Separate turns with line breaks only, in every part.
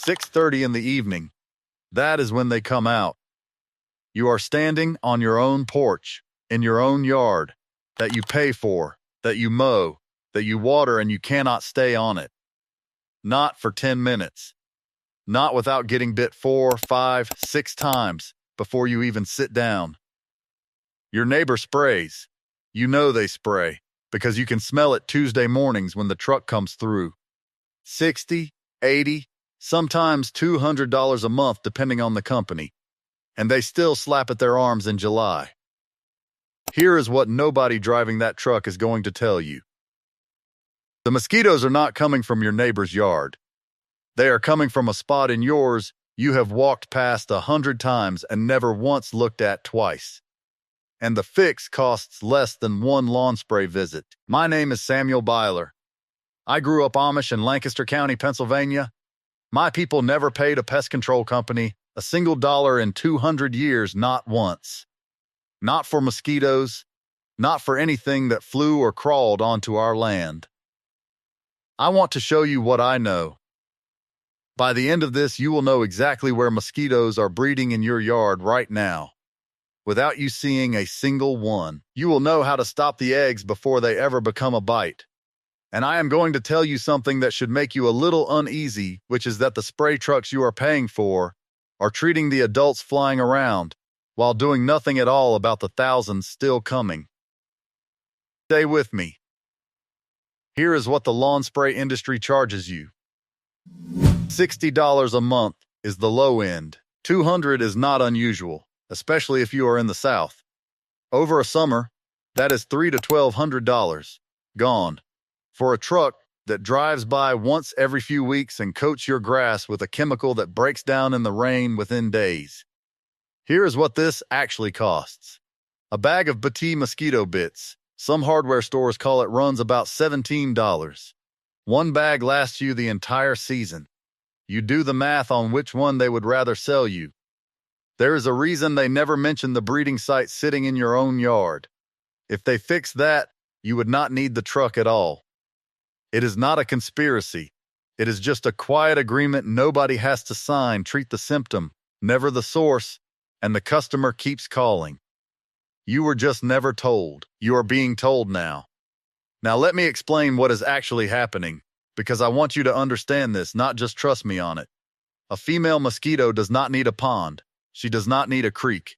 6:30 in the evening. That is when they come out. You are standing on your own porch, in your own yard, that you pay for, that you mow, that you water, and you cannot stay on it. Not for 10 minutes. Not without getting bit 4, 5, 6 times before you even sit down. Your neighbor sprays. You know they spray, because you can smell it Tuesday mornings when the truck comes through. 60, 80, sometimes $200 a month depending on the company. And they still slap at their arms in July. Here is what nobody driving that truck is going to tell you. The mosquitoes are not coming from your neighbor's yard. They are coming from a spot in yours you have walked past 100 times and never once looked at twice. And the fix costs less than one lawn spray visit. My name is Samuel Byler. I grew up Amish in Lancaster County, Pennsylvania. My people never paid a pest control company a single dollar in 200 years, not once. Not for mosquitoes, not for anything that flew or crawled onto our land. I want to show you what I know. By the end of this, you will know exactly where mosquitoes are breeding in your yard right now. Without you seeing a single one, you will know how to stop the eggs before they ever become a bite. And I am going to tell you something that should make you a little uneasy, which is that the spray trucks you are paying for are treating the adults flying around while doing nothing at all about the thousands still coming. Stay with me. Here is what the lawn spray industry charges you. $60 a month is the low end. $200 is not unusual, especially if you are in the South. Over a summer, that is $300 to $1,200 gone for a truck that drives by once every few weeks and coats your grass with a chemical that breaks down in the rain within days. Here is what this actually costs. A bag of Bt mosquito bits, some hardware stores call it, runs about $17. One bag lasts you the entire season. You do the math on which one they would rather sell you. There is a reason they never mention the breeding site sitting in your own yard. If they fixed that, you would not need the truck at all. It is not a conspiracy. It is just a quiet agreement nobody has to sign. Treat the symptom, never the source, and the customer keeps calling. You were just never told. You are being told now. Now let me explain what is actually happening, because I want you to understand this, not just trust me on it. A female mosquito does not need a pond. She does not need a creek.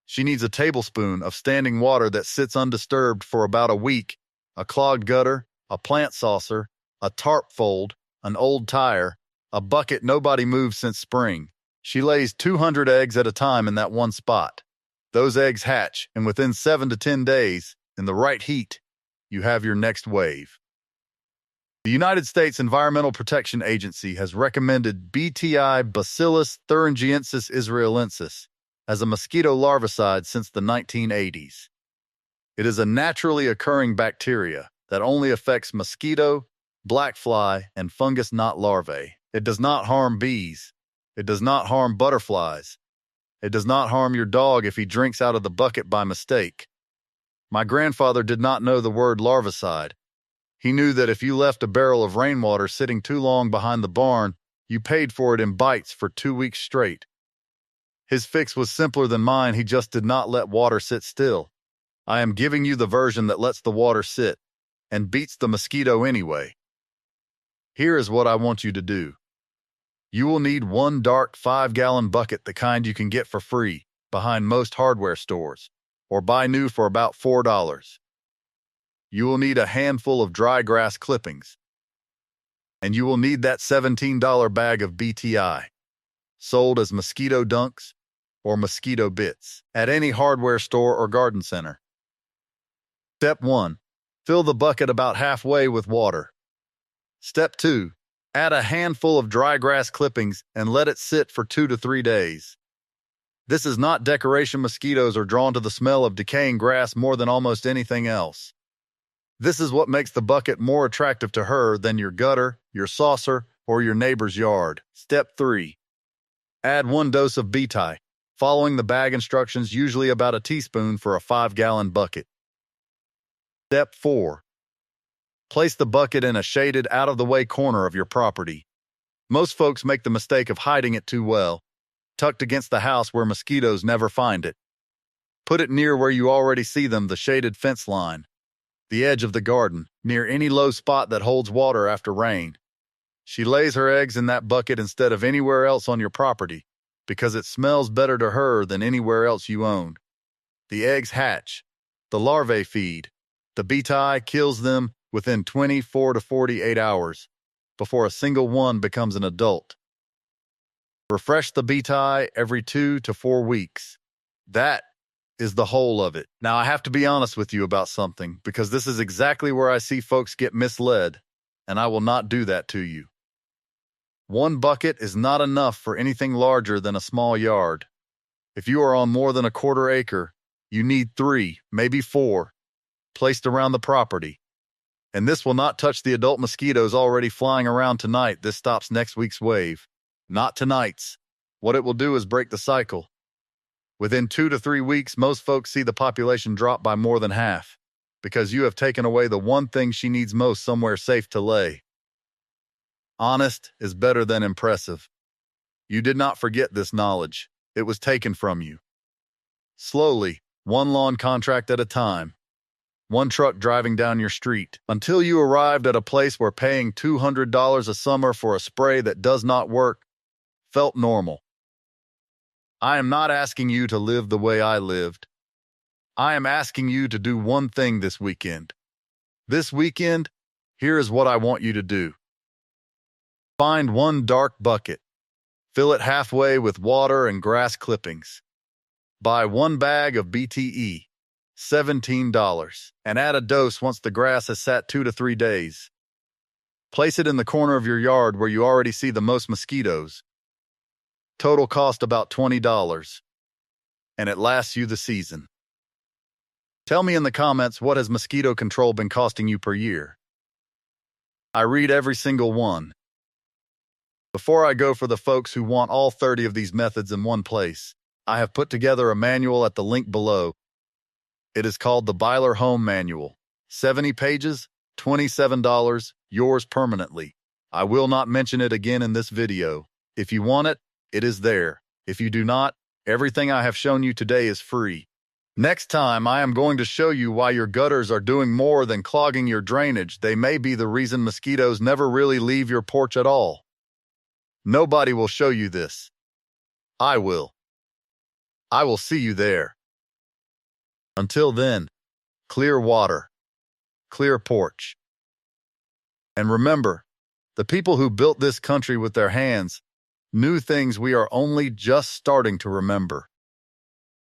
She needs a tablespoon of standing water that sits undisturbed for about a week, a clogged gutter, a plant saucer, a tarp fold, an old tire, a bucket nobody moved since spring. She lays 200 eggs at a time in that one spot. Those eggs hatch, and within 7 to 10 days, in the right heat, you have your next wave. The United States Environmental Protection Agency has recommended BTI Bacillus thuringiensis israelensis as a mosquito larvicide since the 1980s. It is a naturally occurring bacteria that only affects mosquito, black fly, and fungus knot larvae. It does not harm bees. It does not harm butterflies. It does not harm your dog if he drinks out of the bucket by mistake. My grandfather did not know the word larvicide. He knew that if you left a barrel of rainwater sitting too long behind the barn, you paid for it in bites for 2 weeks straight. His fix was simpler than mine. He just did not let water sit still. I am giving you the version that lets the water sit and beats the mosquito anyway. Here is what I want you to do. You will need one dark 5-gallon bucket, the kind you can get for free behind most hardware stores, or buy new for about $4. You will need a handful of dry grass clippings. And you will need that $17 bag of BTI, sold as mosquito dunks or mosquito bits at any hardware store or garden center. Step 1. Fill the bucket about halfway with water. Step 2. Add a handful of dry grass clippings and let it sit for 2 to 3 days. This is not decoration. Mosquitoes are drawn to the smell of decaying grass more than almost anything else. This is what makes the bucket more attractive to her than your gutter, your saucer, or your neighbor's yard. Step 3. Add 1 dose of BTI, following the bag instructions, usually about a teaspoon for a 5-gallon bucket. Step 4. Place the bucket in a shaded, out-of-the-way corner of your property. Most folks make the mistake of hiding it too well, tucked against the house where mosquitoes never find it. Put it near where you already see them, the shaded fence line, the edge of the garden, near any low spot that holds water after rain. She lays her eggs in that bucket instead of anywhere else on your property, because it smells better to her than anywhere else you own. The eggs hatch. The larvae feed. The bee kills them within 24 to 48 hours before a single one becomes an adult. Refresh the bee every 2 to 4 weeks. That is the whole of it. Now, I have to be honest with you about something, because this is exactly where I see folks get misled, and I will not do that to you. One bucket is not enough for anything larger than a small yard. If you are on more than a quarter acre, you need 3, maybe 4, placed around the property. And this will not touch the adult mosquitoes already flying around tonight. This stops next week's wave, not tonight's. What it will do is break the cycle. Within 2 to 3 weeks, most folks see the population drop by more than half, because you have taken away the one thing she needs most, somewhere safe to lay. Honest is better than impressive. You did not forget this knowledge. It was taken from you. Slowly, one lawn contract at a time, one truck driving down your street, until you arrived at a place where paying $200 a summer for a spray that does not work felt normal. I am not asking you to live the way I lived. I am asking you to do one thing this weekend. This weekend, here is what I want you to do. Find one dark bucket. Fill it halfway with water and grass clippings. Buy 1 bag of BTE, $17, and add a dose once the grass has sat 2 to 3 days. Place it in the corner of your yard where you already see the most mosquitoes. Total cost about $20, and it lasts you the season. Tell me in the comments, what has mosquito control been costing you per year? I read every single one. Before I go for the folks who want all 30 of these methods in one place, I have put together a manual at the link below. It is called the Byler Home Manual. 70 pages, $27, yours permanently. I will not mention it again in this video. If you want it, it is there. If you do not, everything I have shown you today is free. Next time, I am going to show you why your gutters are doing more than clogging your drainage. They may be the reason mosquitoes never really leave your porch at all. Nobody will show you this. I will. I will see you there. Until then, clear water, clear porch. And remember, the people who built this country with their hands knew things we are only just starting to remember.